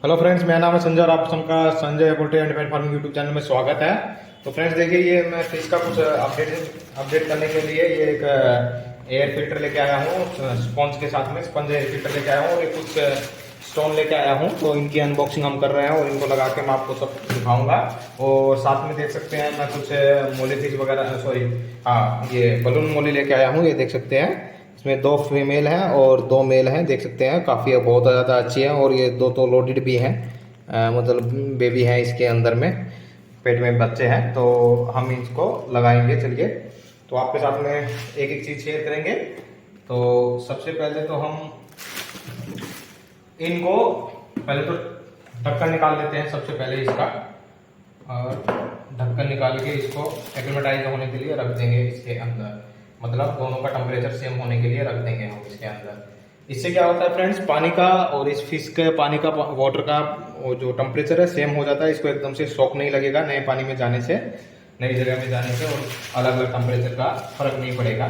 Hello friends, मेरा नाम है संजय और आप सबका Sanjay poultry and pet farming YouTube channel में स्वागत है। तो फ्रेंड्स देखिए, ये मैं फिश का कुछ अपडेट करने के लिए ये एक एयर फिल्टर लेके आया हूँ स्पॉन्ज के साथ में। स्पंज एयर फिल्टर लेके आया हूँ और ये कुछ स्टोन लेके आया हूँ। तो इनकी अनबॉक्सिंग हम कर रहे हैं और इनको लगा के मैं आपको सब दिखाऊंगा। और साथ में देख सकते हैं मैं कुछ मोली फिश वगैरह, सॉरी हाँ, ये बलून मोली लेके आया हूँ। ये देख सकते हैं, इसमें 2 फीमेल हैं और 2 मेल हैं। देख सकते हैं काफ़ी बहुत ज़्यादा अच्छी है और ये 2 तो लोडेड भी हैं, मतलब बेबी है इसके अंदर में, पेट में बच्चे हैं। तो हम इसको लगाएंगे। चलिए, तो आपके साथ में एक एक चीज़ शेयर करेंगे। तो सबसे पहले तो हम इनको पहले तो ढक्कन निकाल लेते हैं सबसे पहले इसका, और ढक्कन निकाल के इसको एक्लिमेटाइज होने के लिए रख देंगे इसके अंदर। मतलब दोनों का टेम्परेचर सेम होने के लिए रख देंगे हम इसके अंदर। इससे क्या होता है फ्रेंड्स, पानी का और इस फिश के पानी का, वाटर का वो जो टेम्परेचर है सेम हो जाता है। इसको एकदम से शॉक नहीं लगेगा नए पानी में जाने से, नई जगह में जाने से, और अलग अलग टेम्परेचर का फर्क नहीं पड़ेगा।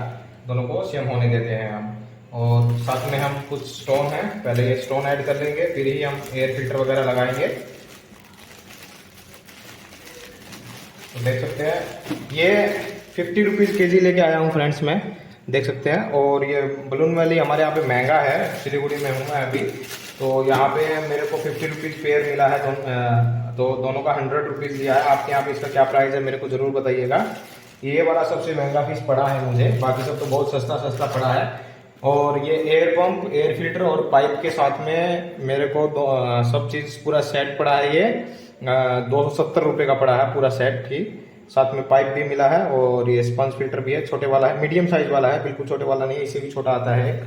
दोनों को सेम होने देते हैं हम। और साथ में हम कुछ स्टोन है, पहले ये स्टोन ऐड कर लेंगे, फिर ही हम एयर फिल्टर वगैरह लगाएंगे। तो देख सकते हैं ये 50 रुपीज़ के जी लेके आया हूँ फ्रेंड्स मैं, देख सकते हैं। और ये बलून वाली हमारे यहाँ पे महंगा है, सिलीगुड़ी में हूँ मैं अभी। तो यहाँ पे मेरे को 50 रुपीज़ पेयर मिला है। तो दोनों का 100 रुपीज़ लिया है। आपके यहाँ पे इसका क्या प्राइस है मेरे को ज़रूर बताइएगा। ये वाला सबसे महंगा फिश पड़ा है मुझे, बाकी सब तो बहुत सस्ता सस्ता पड़ा है। और ये एयर पंप, एयर फिल्टर और पाइप के साथ में मेरे को सब चीज़ पूरा सेट पड़ा है। ये 270 रुपये का पड़ा है पूरा सेट ही। साथ में पाइप भी मिला है और ये स्पंज फिल्टर भी है, छोटे वाला है, मीडियम साइज वाला है, बिल्कुल छोटे वाला नहीं है, इससे भी छोटा आता है एक।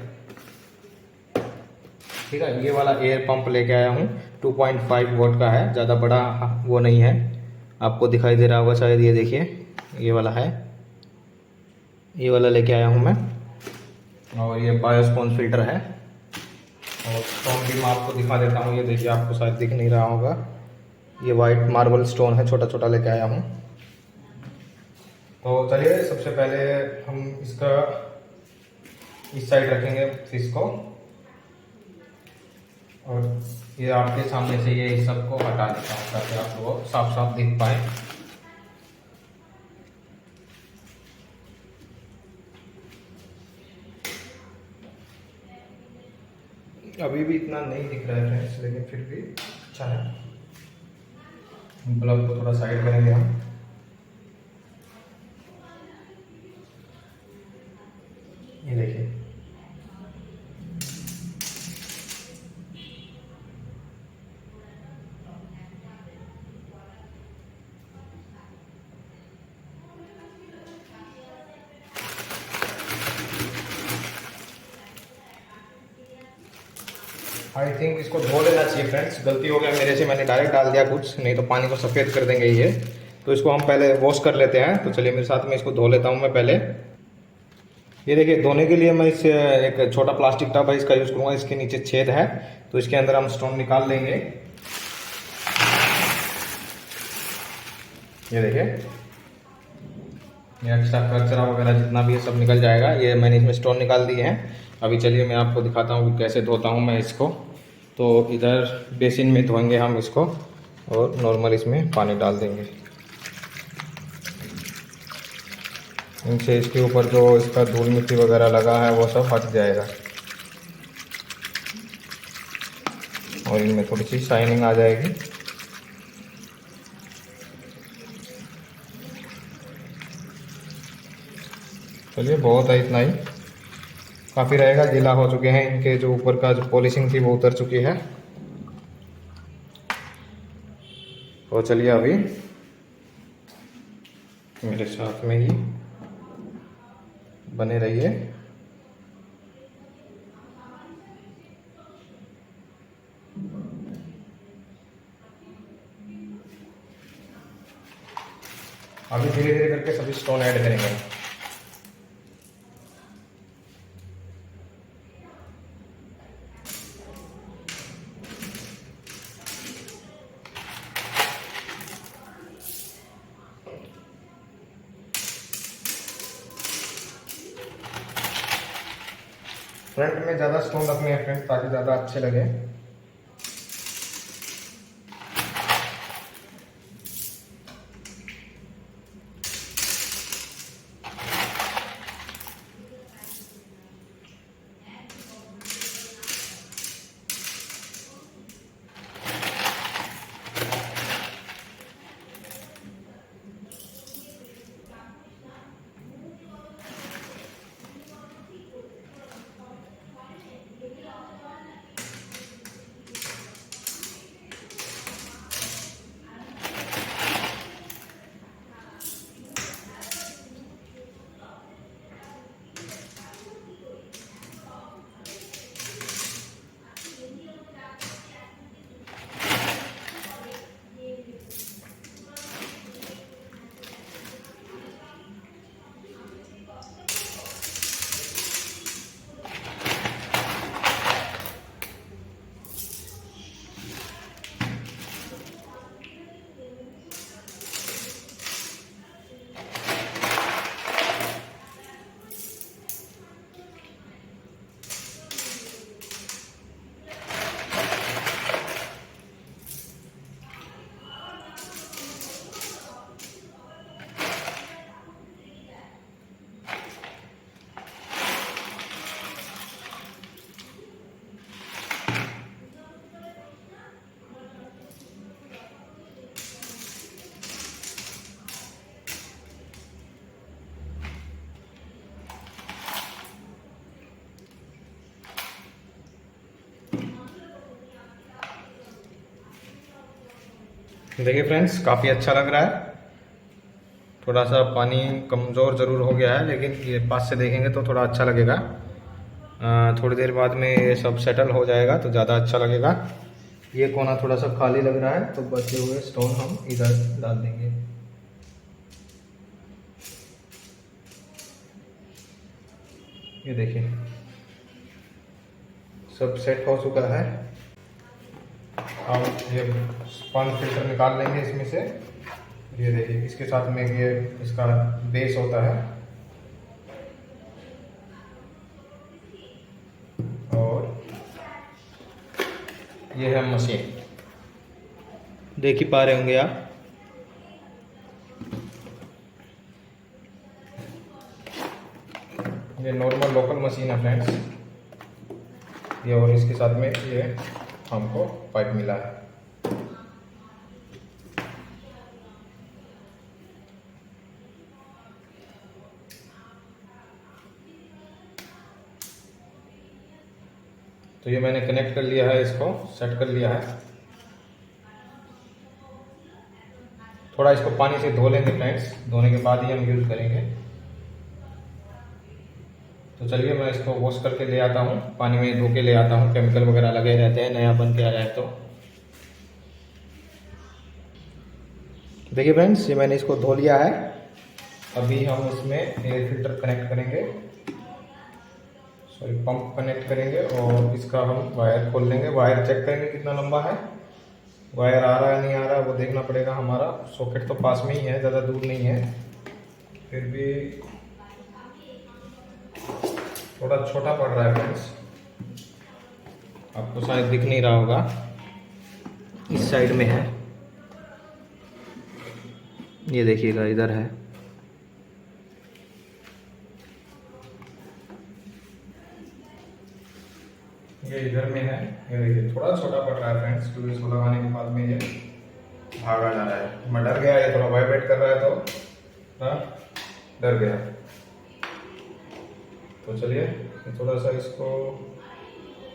ठीक है, ये वाला एयर पंप लेके आया हूँ, 2.5 वोल्ट का है, ज़्यादा बड़ा वो नहीं है। आपको दिखाई दे रहा होगा शायद, ये देखिए ये वाला है, ये वाला लेके आया हूँ मैं। और ये बायो स्पॉन्ज फिल्टर है। और स्टोन भी मैं आपको दिखा देता हूँ, ये देखिए, आपको शायद दिख नहीं रहा होगा, ये वाइट मार्बल स्टोन है, छोटा छोटा लेके आया हूँ। तो चलिए, सबसे पहले हम इसका इस साइड रखेंगे फिश को, और ये आपके सामने से ये सब को हटा देता हूँ ताकि आप लोग साफ साफ देख पाए। अभी भी इतना नहीं दिख रहा है फ्रेंड्स, लेकिन फिर भी अच्छा है। बल्ब को थोड़ा साइड करेंगे हम। ये देखिए, आई थिंक इसको धो लेना चाहिए फ्रेंड्स। गलती हो गया मेरे से, मैंने डायरेक्ट डाल दिया कुछ, नहीं तो पानी को सफ़ेद कर देंगे ये। तो इसको हम पहले वॉश कर लेते हैं। तो चलिए, मेरे साथ में इसको धो लेता हूँ मैं पहले। ये देखिए, धोने के लिए मैं इस एक छोटा प्लास्टिक टब है, इसका यूज़ करूँगा। इसके नीचे छेद है, तो इसके अंदर हम स्टोन निकाल लेंगे। ये देखिए, ये एक्स्ट्रा कचरा वगैरह जितना भी है सब निकल जाएगा। ये मैंने इसमें स्टोन निकाल दिए हैं। अभी चलिए मैं आपको दिखाता हूँ कि कैसे धोता हूँ मैं इसको। तो इधर बेसिन में धोएंगे हम इसको, और नॉर्मल इसमें पानी डाल देंगे। इनसे इसके ऊपर जो इसका धूल मिट्टी वगैरह लगा है वो सब हट जाएगा, और इनमें थोड़ी सी शाइनिंग आ जाएगी। चलिए, बहुत है इतना ही काफ़ी रहेगा। गीला हो चुके हैं, इनके जो ऊपर का जो पॉलिशिंग थी वो उतर चुकी है। तो चलिए, अभी मेरे साथ में ही बने रहिए। अभी धीरे धीरे करके सभी स्टोन ऐड करेंगे। फ्रंट में ज़्यादा स्टोन रखने हैं फ्रेंड्स, ताकि ज़्यादा अच्छे लगे। देखिए फ्रेंड्स, काफ़ी अच्छा लग रहा है। थोड़ा सा पानी कमज़ोर ज़रूर हो गया है, लेकिन ये पास से देखेंगे तो थोड़ा अच्छा लगेगा। थोड़ी देर बाद में ये सब सेटल हो जाएगा तो ज़्यादा अच्छा लगेगा। ये कोना थोड़ा सा खाली लग रहा है, तो बचे हुए स्टोन हम इधर डाल देंगे। ये देखिए, सब सेट हो चुका है। अब ये स्पंज फिल्टर निकाल लेंगे इसमें से। ये देखिए, इसके साथ में ये इसका बेस होता है, और ये है मशीन, देख ही पा रहे होंगे आप। ये नॉर्मल लोकल मशीन है फ्रेंड्स ये, और इसके साथ में ये हमको पाइप मिला है। तो ये मैंने कनेक्ट कर लिया है, इसको सेट कर लिया है। थोड़ा इसको पानी से धो लेंगे फ्रेंड्स, धोने के बाद ही हम यूज़ करेंगे। तो चलिए मैं इसको वॉश करके ले आता हूँ, पानी में धो के ले आता हूँ। केमिकल वगैरह लगे रहते हैं, नया बन के आ जाए तो। देखिए फ्रेंड्स, ये मैंने इसको धो लिया है। अभी हम इसमें एयर फिल्टर कनेक्ट करेंगे, सॉरी पंप कनेक्ट करेंगे, और इसका हम वायर खोल लेंगे। वायर चेक करेंगे कितना लंबा है, वायर आ रहा है नहीं आ रहा है वो देखना पड़ेगा। हमारा सॉकेट तो पास में ही है, ज़्यादा दूर नहीं है, फिर भी थोड़ा छोटा पड़ रहा है फ्रेंड्स। आपको शायद दिख नहीं रहा होगा, इस साइड में है, ये देखिएगा इधर है। ये इधर में है, ये देखिए थोड़ा छोटा पड़ रहा है फ्रेंड्स, क्योंकि इसको लगाने के बाद में ये भागा जा रहा है। मैं डर गया, ये थोड़ा वाइब्रेट कर रहा है तो डर गया। तो चलिए थोड़ा सा इसको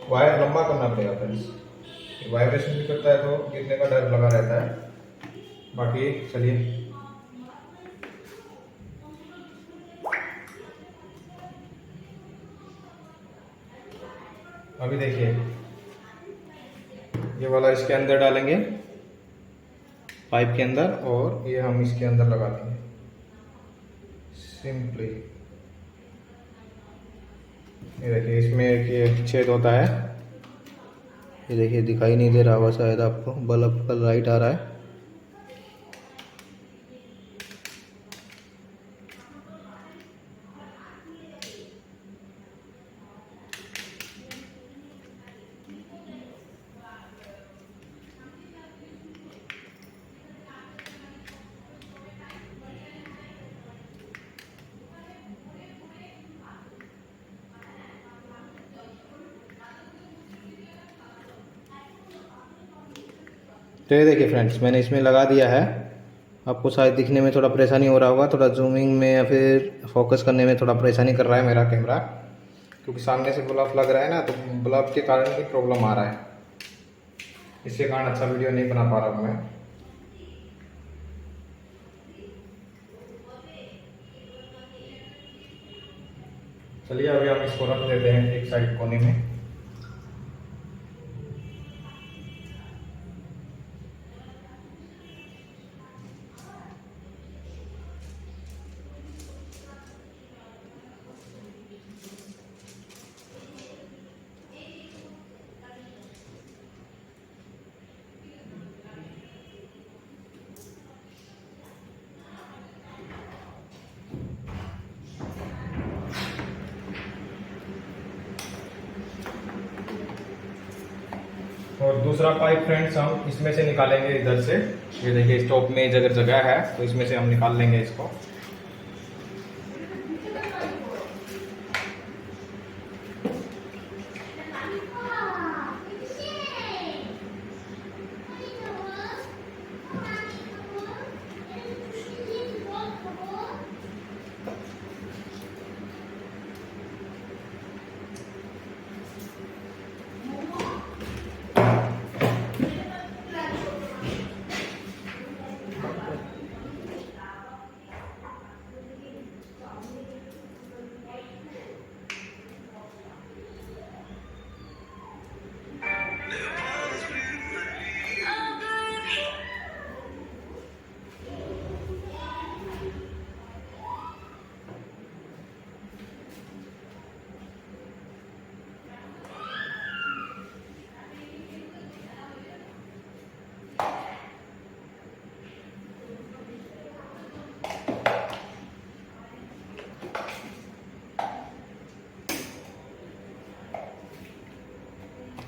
वायर लंबा करना पड़ेगा फ्रेंड्स। वाइब्रेशन भी करता है तो गिरने का डर लगा रहता है। बाकी चलिए, अभी देखिए ये वाला इसके अंदर डालेंगे, पाइप के अंदर, और ये हम इसके अंदर लगा देंगे सिंपली। ये देखिए, इसमें एक ये छेद होता है, ये देखिए दिखाई नहीं दे रहा होगा शायद आपको, बल्ब का लाइट आ रहा है। तो ये देखिए फ्रेंड्स, मैंने इसमें लगा दिया है। आपको शायद दिखने में थोड़ा परेशानी हो रहा होगा, थोड़ा जूमिंग में या फिर फोकस करने में थोड़ा परेशानी कर रहा है मेरा कैमरा, क्योंकि सामने से बल्ब लग रहा है ना, तो बल्ब के कारण ही प्रॉब्लम आ रहा है। इसके कारण अच्छा वीडियो नहीं बना पा रहा हूँ मैं। चलिए अभी हम इसको रख देते हैं एक साइड कोने में। और दूसरा पाइप फ्रेंड्स हम इसमें से निकालेंगे, इधर से। ये देखिए स्टॉप में अगर जगह है तो इसमें से हम निकाल लेंगे इसको।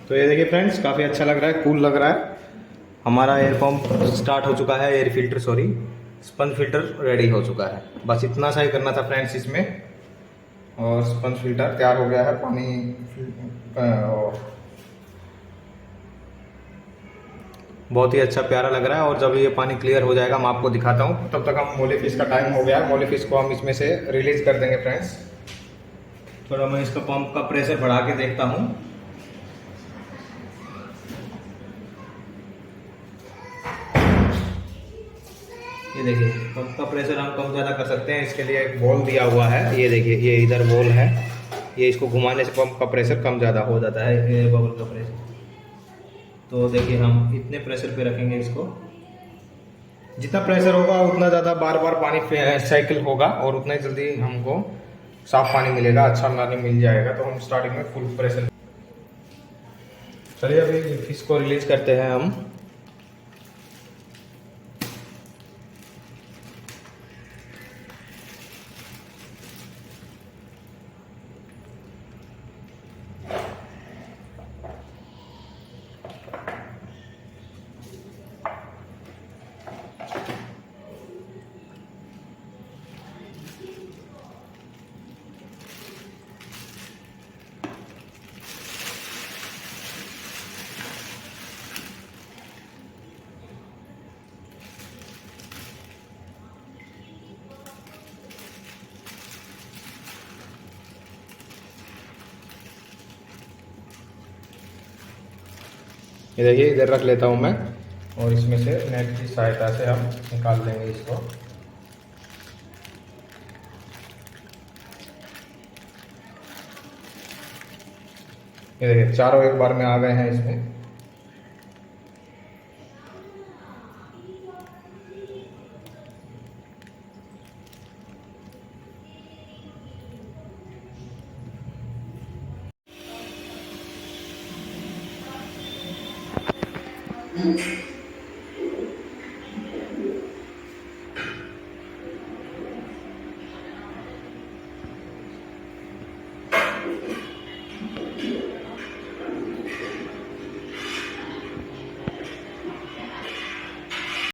तो ये देखिए फ्रेंड्स, काफ़ी अच्छा लग रहा है, कूल लग रहा है। हमारा एयर पंप स्टार्ट हो चुका है, air filter sorry sponge filter ready हो चुका है। बस इतना सा ही करना था फ्रेंड्स इसमें, और स्पंज फिल्टर तैयार हो गया है। पानी बहुत ही अच्छा प्यारा लग रहा है। और जब ये पानी क्लियर हो जाएगा मैं आपको दिखाता हूँ। तब तक हम मोली फिश का टाइम हो गया है, मोली फिश को हम इसमें से रिलीज कर देंगे फ्रेंड्स। थोड़ा मैं इसका पंप का प्रेशर बढ़ा के देखता हूँ। ये देखिए, पंप का प्रेशर हम कम ज़्यादा कर सकते हैं। इसके लिए एक बॉल दिया हुआ है, ये देखिए, ये इधर बॉल है। ये इसको घुमाने से पंप का प्रेशर कम ज़्यादा हो जाता है, एयर बबल का प्रेशर। तो देखिए, हम इतने प्रेशर पे रखेंगे इसको। जितना प्रेशर होगा उतना ज़्यादा बार बार पानी साइकिल होगा, और उतना ही जल्दी हमको साफ पानी मिलेगा, अच्छा पानी मिल जाएगा। तो हम स्टार्टिंग में फुल प्रेशर। चलिए अभी फिश को रिलीज करते हैं हम। ये देखिए, इधर रख लेता हूँ मैं, और इसमें से नेट की सहायता से हम निकाल लेंगे इसको। ये देखिए, चारों एक बार में आ गए हैं इसमें।